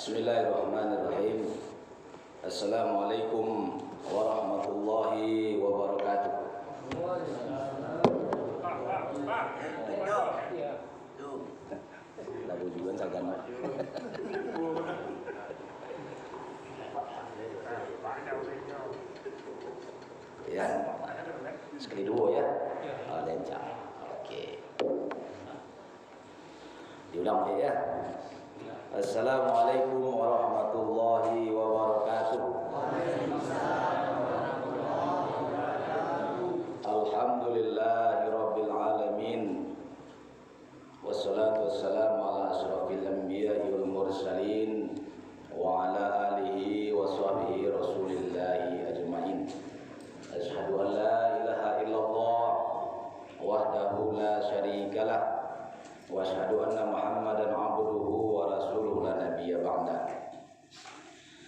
Bismillahirrahmanirrahim. Assalamualaikum warahmatullahi wabarakatuh. Lagu juga sagan. Ya, sekali dua ya. Lencang. Oke. Diulang ya. Assalamualaikum warahmatullahi wabarakatuh. Alhamdulillahirabbil alamin. Wassalatu wassalamu ala asyrafil anbiya'i wal mursalin wa ala alihi wa sahbihi rasulillahi ajmain. Asyhadu an la ilaha illallah wahdahu la syarikalah wa asyhadu anna Muhammadan abduhu wa rasuluhu la nabiyya ba'da.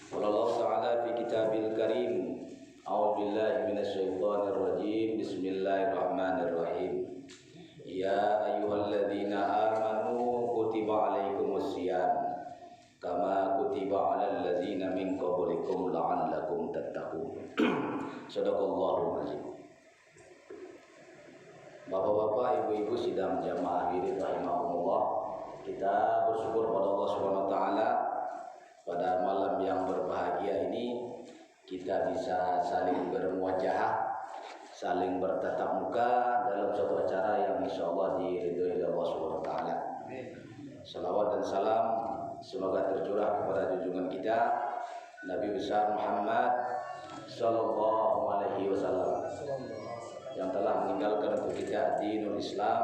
Qala Allah ta'ala fi kitabil karim, a'udzu billahi minasyaitonir rajim. Bismillahirrahmanirrahim. Ya ayyuhalladzina amanu kutiba alaikumus syiyam kama kutiba alal ladzina min qablikum la'allakum tattaqun. Shadaqallahul azim. Bapak-bapak, ibu-ibu sidang jamaah wirid rahimahumullah, kita bersyukur pada Allah Subhanahu wa taala pada malam yang berbahagia ini kita bisa saling bermuajahah, saling bertatap muka dalam suatu acara yang insyaallah diridhoi oleh Allah Subhanahu wa taala. Salawat dan salam semoga tercurah kepada junjungan kita Nabi besar Muhammad sallallahu alaihi wasallam yang telah meninggalkan untuk kita dinul Islam,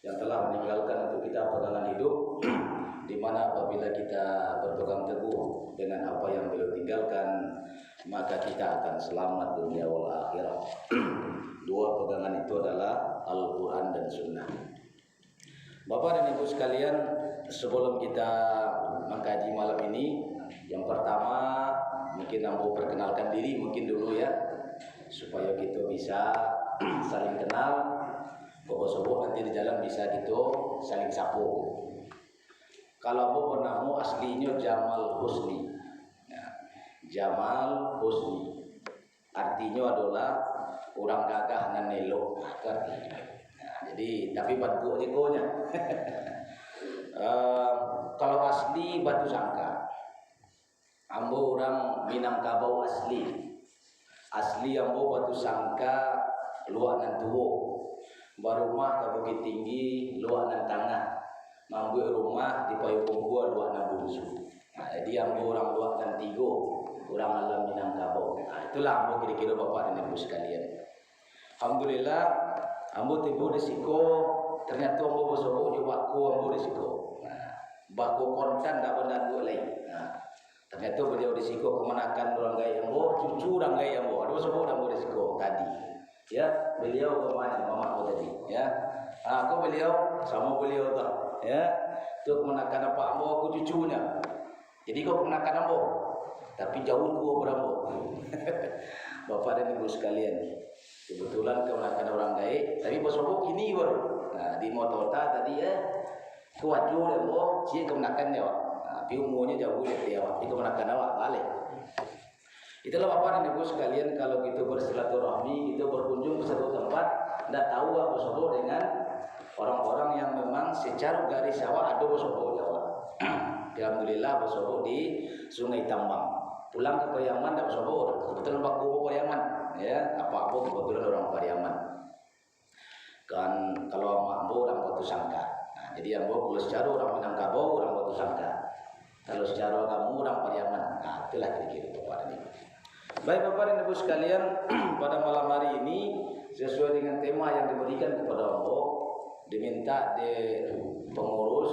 yang telah meninggalkan untuk kita pegangan hidup, di mana apabila kita berpegang teguh dengan apa yang beliau tinggalkan, maka kita akan selamat dunia wal akhirah. Dua pegangan itu adalah Al-Quran dan Sunnah. Bapak dan Ibu sekalian, sebelum kita mengkaji malam ini, yang pertama mungkin Ambo perkenalkan diri mungkin dulu ya, supaya kita bisa saling kenal. Sobo-sobo nanti di jalan bisa gitu saling sapu. Kalau Ambo bernama aslinya Jamal Husni. Nah, Jamal Husni artinya adalah orang gagah dan elok. Nah, jadi tapi batu jekonya. Kalau asli Batu Sangka. Ambo orang Minangkabau asli. Asli Ambo Batu Sangka luak nan tuwo. Barumah ke Bukit Tinggi luak nan tangah. Mambu rumah di Payung Gua luak nan bungsu. Nah, jadi Ambo orang luak nan tigo, orang alam Minangkabau. Nah, itulah Ambo kira-kira Bapak dan Ibu sekalian. Alhamdulillah Ambo tiba di Siko, ternyata Ambo bersobo juga Ambo di Siko. Nah, bako kontan dak benar dua lain. Nah, ternyata beliau di Siko kemenakan orang gaya Ambo, cucu orang gaya Ambo. Ada sebut Ambo di Siko tadi. Ya, beliau kemana mama aku tadi, ya. Aku beliau sama beliau tak, ya. Itu kemenakan apa Ambo aku cucunya. Jadi kau kemenakan Ambo, tapi jauh gua berambo. Bapak dan Ibu sekalian, kebetulan kemenakan orang gaya, tapi bersobok ini baru. Nah, di Motota tadi ya, kuat juga Ambo, cie kemenakan dia. Tapi umurnya jauh lebih awak, itu kemenakan awak balik. Itulah Bapak dan Ibu sekalian, kalau kita bersilaturahmi, kita berkunjung ke satu tempat, tidak tahu apa sobo dengan orang-orang yang memang secara garis awak ada sobo Jawa. Alhamdulillah bersobo di Sungai Tambang. Pulang ke Pariaman tidak bersobo, kebetulan Pak Guru Pariaman, ya apa-apa kebetulan orang Pariaman. Kan kalau Ambo orang Batu Sangka. Nah, jadi Ambo kalau secara orang Minangkabau orang Batu Sangka. Kalau secara kamu orang Pariaman. Nah, itulah kira-kira Bapak dan Ibu. Baik Bapak dan Ibu sekalian, pada malam hari ini sesuai dengan tema yang diberikan kepada Ambo, diminta di pengurus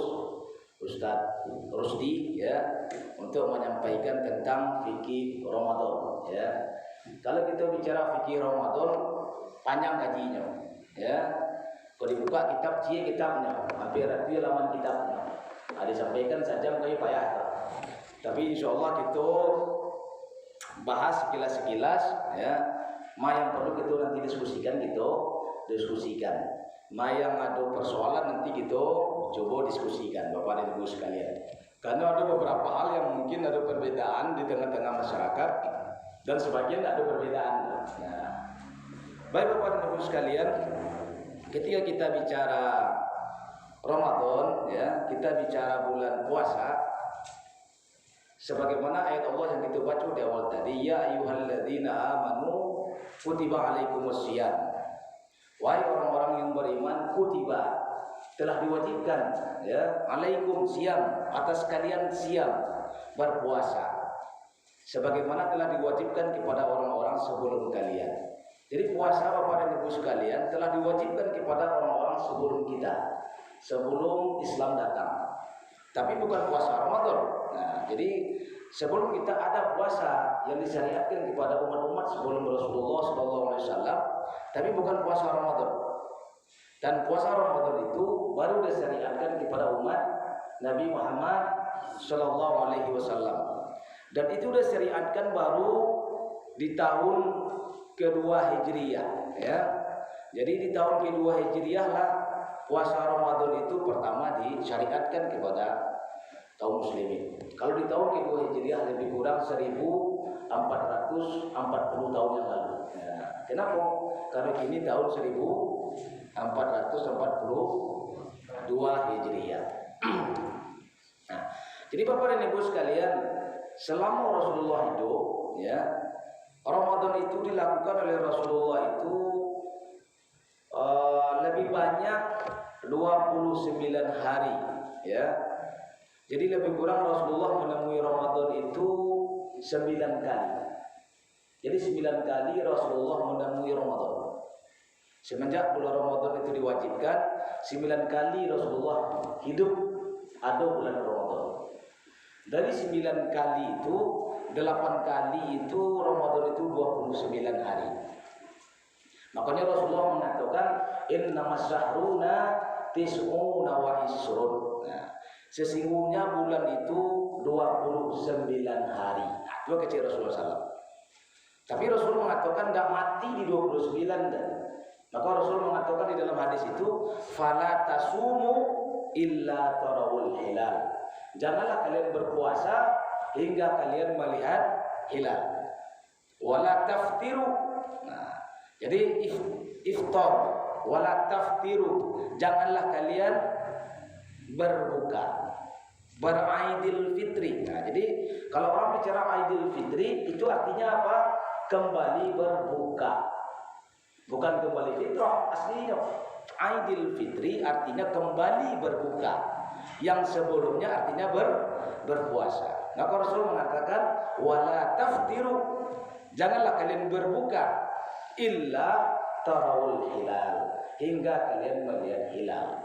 Ustadz Rusdi ya untuk menyampaikan tentang fikih Ramadan ya. Kalau kita bicara fikih Ramadan panjang gajinya ya. Kalau dibuka kitab kitabnya, hampir halaman kitabnya. Ada sampaikan saja kayak payah. Tapi insyaallah kita bahas sekilas-sekilas ya. Ma yang perlu kita nanti diskusikan Ma yang ada persoalan nanti kita coba diskusikan Bapak dan Ibu sekalian. Karena ada beberapa hal yang mungkin ada perbedaan di tengah-tengah masyarakat dan sebagian ada perbedaan. Nah, baik Bapak dan Ibu sekalian, ketika kita bicara Ramadan, ya, kita bicara bulan puasa, sebagaimana ayat Allah yang kita baca di awal tadi, ya ayyuhalladzina amanu kutiba alaikumusiyam. Wahai orang-orang yang beriman, kutiba, telah diwajibkan, ya, alaikum siam, atas kalian siam, berpuasa, sebagaimana telah diwajibkan kepada orang-orang sebelum kalian. Jadi puasa Bapak dan Ibu sekalian telah diwajibkan kepada orang-orang sebelum kita, sebelum Islam datang. Tapi bukan puasa Ramadan. Nah, jadi sebelum kita ada puasa yang disyariatkan kepada umat-umat sebelum Rasulullah SAW, tapi bukan puasa Ramadan. Dan puasa Ramadan itu baru disyariatkan kepada umat Nabi Muhammad SAW. Dan itu disyariatkan baru di tahun kedua Hijriyah, ya. Jadi di tahun kedua Hijriyah lah puasa Ramadan itu pertama disyariatkan kepada kaum muslimin. Kalau di tahun kedua Hijriyah lebih kurang 1440 tahun yang lalu. Ya. Kenapa? Karena kini tahun 1442 Hijriyah. Nah, jadi Bapak dan Ibu sekalian, selama Rasulullah hidup, ya, Ramadan itu dilakukan oleh Rasulullah itu lebih banyak 29 hari, ya. Jadi lebih kurang Rasulullah menemui Ramadan itu 9 kali. Jadi 9 kali Rasulullah menemui Ramadan. Semenjak bulan Ramadan itu diwajibkan, 9 kali Rasulullah hidup ada bulan Ramadan. Dari 9 kali itu, 8 kali itu Ramadan itu 29 hari. Makanya Rasulullah mengatakan innamas syahruna tis'una wa isrun. Nah, sesungguhnya bulan itu 29 hari. Nah, itu kecil Rasulullah SAW. Tapi Rasul mengatakan tidak mati di 29 dan. Maka Rasul mengatakan di dalam hadis itu, fala tasumu illa tarawul hilal. Janganlah kalian berpuasa hingga kalian melihat hilal. Wala taftiru. Nah, jadi iftar, wala taftiru. Janganlah kalian berbuka, beraidil fitri. Nah, jadi kalau orang bicara aidil fitri itu artinya apa? Kembali berbuka, bukan kembali fitrah aslinya. Aidil fitri artinya kembali berbuka, yang sebelumnya artinya berpuasa. Maka Rasul mengatakan wala taftiru, janganlah kalian berbuka illa tarawul hilal, hingga kalian melihat hilal.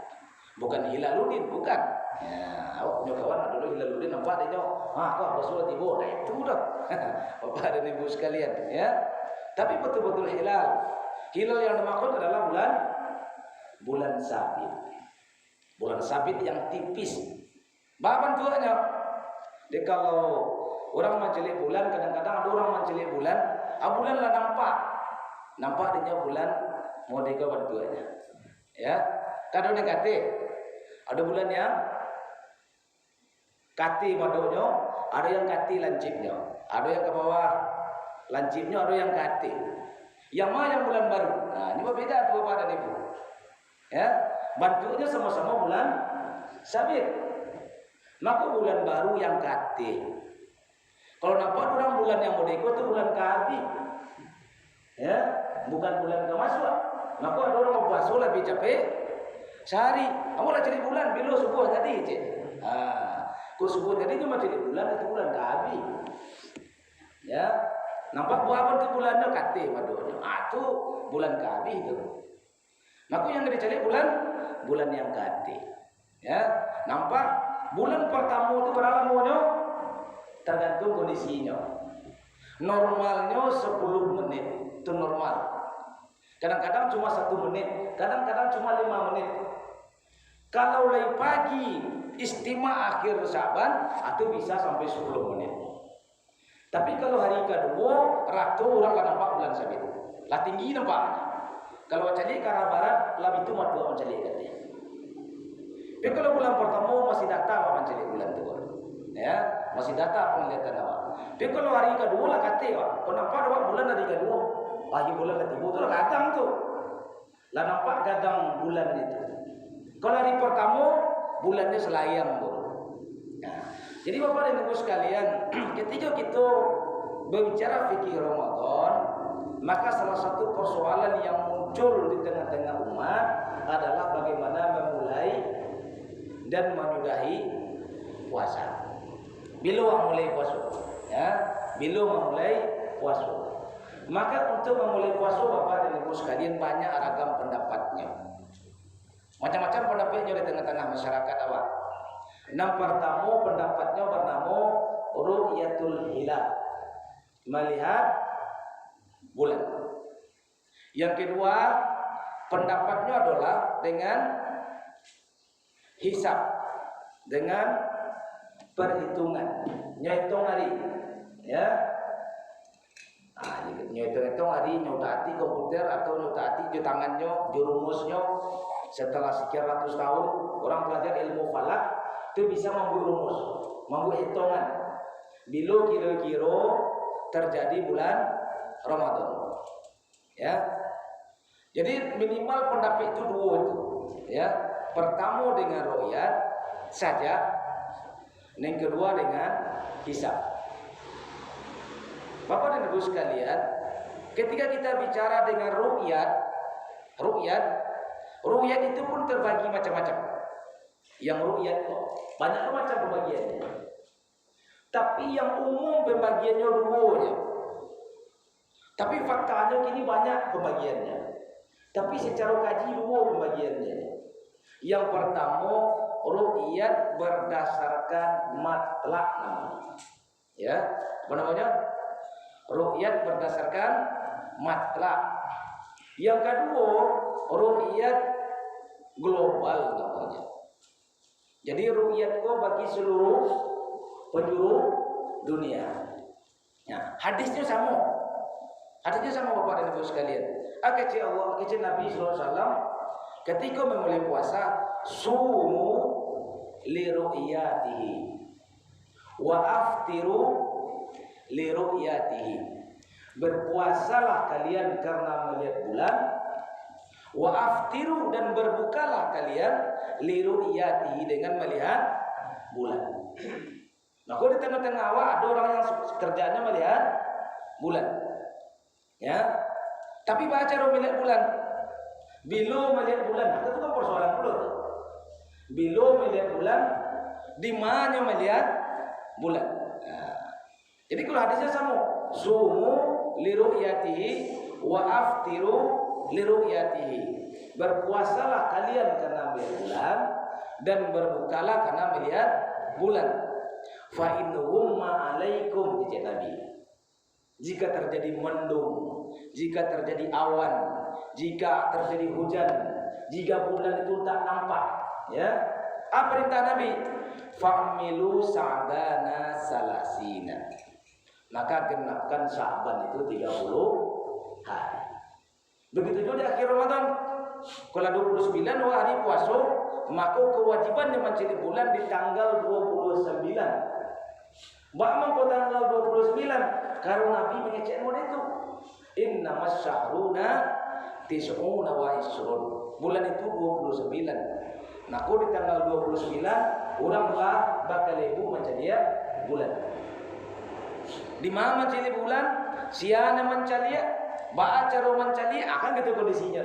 Bukan hilaludin, bukan. Ya, awak punya kawan ada dulu hilaludin, nampak dia kok Rasulullah tiba. Nah, itu dah. Bapak dan Ibu sekalian, ya. Tapi betul-betul hilal. Hilal yang dimaksud adalah bulan sabit. Bulan sabit yang tipis. Bapak tuanya. Jadi kalau orang mencelik bulan, kadang-kadang ada orang mencelik bulan, bulan lah nampak dia bulan mau deka bantuannya. Ya. Kadang kate. Ada bulan yang kati madonya, ada yang kati lancipnya, ada yang ke bawah lancipnya, ada yang kati. Yang mana yang bulan baru? Nah, ini berbeda tuh Bapak dan Ibu. Ya, bentuknya sama-sama bulan sabit. Maka bulan baru yang kati. Kalau nampak orang bulan yang mau ikut itu bulan kabi. Ya, bukan bulan kemaswa. Maka ada orang mau puasa lebih capek. Sehari, kamu lah cari bulan, bila subuh tadi, cik. Kau subuh tadi cuma cari bulan, itu bulan kabi. Ya, nampak buah itu bulannya kate madonya. Itu bulan kabi itu. Maka yang dicari bulan yang kate. Ya, nampak bulan pertama itu berapa lamunya? Tergantung kondisinya. Normalnya 10 menit itu normal. Kadang-kadang cuma 1 menit, kadang-kadang cuma 5 menit. Kalau lagi pagi istimewa akhir Syaban, itu bisa sampai 10 menit. Tapi kalau hari kedua, ratu orang kan nampak bulan sabit. Lah tinggi nampaknya. Kalau cari ke arah barat, lah itu matua mencari katanya. Tapi kalau bulan pertama masih datang mencari bulan itu. ya masih data penglihatan awak. Tapi kalau hari kedua lah kata awak, kenapa awak bulan hari kedua, pagi bulan ketiga tu lah kadang tu, lah nampak kadang bulan itu. Kalau hari pertama bulannya selayang bro. Nah, jadi bapak dan ibu sekalian, ketika kita berbicara fikih Ramadan, maka salah satu persoalan yang muncul di tengah-tengah umat adalah bagaimana memulai dan menyudahi puasa. Bila mulai puasa, ya, bila memulai puasa. Maka untuk memulai puasa bapak dan ibu sekalian banyak ragam pendapatnya. Macam-macam pendapatnya di tengah-tengah masyarakat awak. Yang pertama pendapatnya bernama ru'yatul hilal, melihat bulan. Yang kedua pendapatnya adalah dengan hisab, dengan perhitungan, nyitung hari, ya. Nyitung hari, nyutati komputer atau nyutati di tangannya, di rumusnya. Setelah sekian ratus tahun orang belajar ilmu falak itu bisa membuat rumus, membuat hitungan. Bila kira-kira terjadi bulan Ramadan, ya. Jadi minimal pendapat itu dua itu, ya. Pertama dengan ru'yat saja, yang kedua dengan hisab. Bapak dan Ibu sekalian, ketika kita bicara dengan ru'yat itu pun terbagi macam-macam. Yang ru'yat banyak macam pembagiannya. Tapi yang umum pembagiannya dua je. Tapi faktanya kini banyak pembagiannya. Tapi secara kaji dua pembagiannya. Yang pertama, ru'yat berdasarkan matlak namanya. Ya, apa namanya? Ru'yat berdasarkan matlak. Yang kedua, ru'yat global namanya. Jadi ru'yat itu bagi seluruh penjuru dunia. Ya, hadisnya sama. Hadisnya sama Bapak dan Ibu sekalian. Kata Nabi SAW ketika memulai puasa, sumu li ru'yatihi wa aftiru li ru'yatihi. Berpuasalah kalian karena melihat bulan, wa aftiru dan berbukalah kalian li ru'yatihi dengan melihat bulan. Maka di tengah-tengah awak ada orang yang kerjanya melihat bulan. Ya. Tapi baca cara melihat bulan. Bila melihat bulan, itu kan persoalan dulu tuh. Bila melihat bulan, di mana melihat bulan. Nah, jadi kalau hadisnya sama, sumu li ru'yatihi wa aftiru li ru'yatihi. Berpuasalah kalian karena melihat bulan dan berbukalah karena melihat bulan. Fa innahum ma'alaikum, kata Nabi. Jika terjadi mendung, jika terjadi awan, jika terjadi hujan, jika bulan itu tak nampak, ya. Apa perintah Nabi? Fa'milu Sa'bana salasina. Maka genapkan Sya'ban itu 30 hari. Begitu juga di akhir Ramadan. Kalau 29 hari puasa, maka kewajibannya mencari bulan di tanggal 29. Bagaimana tanggal 29? Karena Nabi mengecek itu. Innamas syahruna tis'una wa isrun. Bulan itu 29. Nah, di tanggal 29 oranglah bakal ibu mencari bulan. Di mana mencari bulan? Siana mencari, baca mencari, akan gitu kondisinya,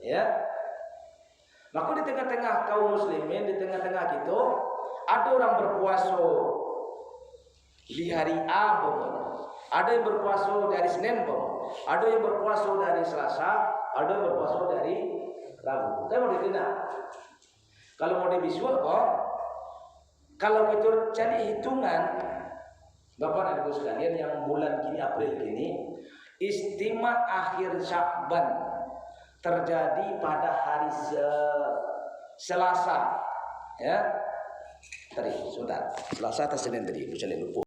ya. Maka di tengah-tengah kaum muslimin, di tengah-tengah kita ada orang berpuasa di hari A, ada yang berpuasa dari Senin, ada yang berpuasa dari Selasa, ada yang berpuasa dari Rabu. Kita mau dikenal. Kalau mau divisual kalau kita cari hitungan, Bapak dan Ibu sekalian, yang bulan kini April ini, istimewa akhir Sya'ban terjadi pada hari Selasa, ya. Tadi, sebentar. Selasa atau Senin tadi, saya lupa.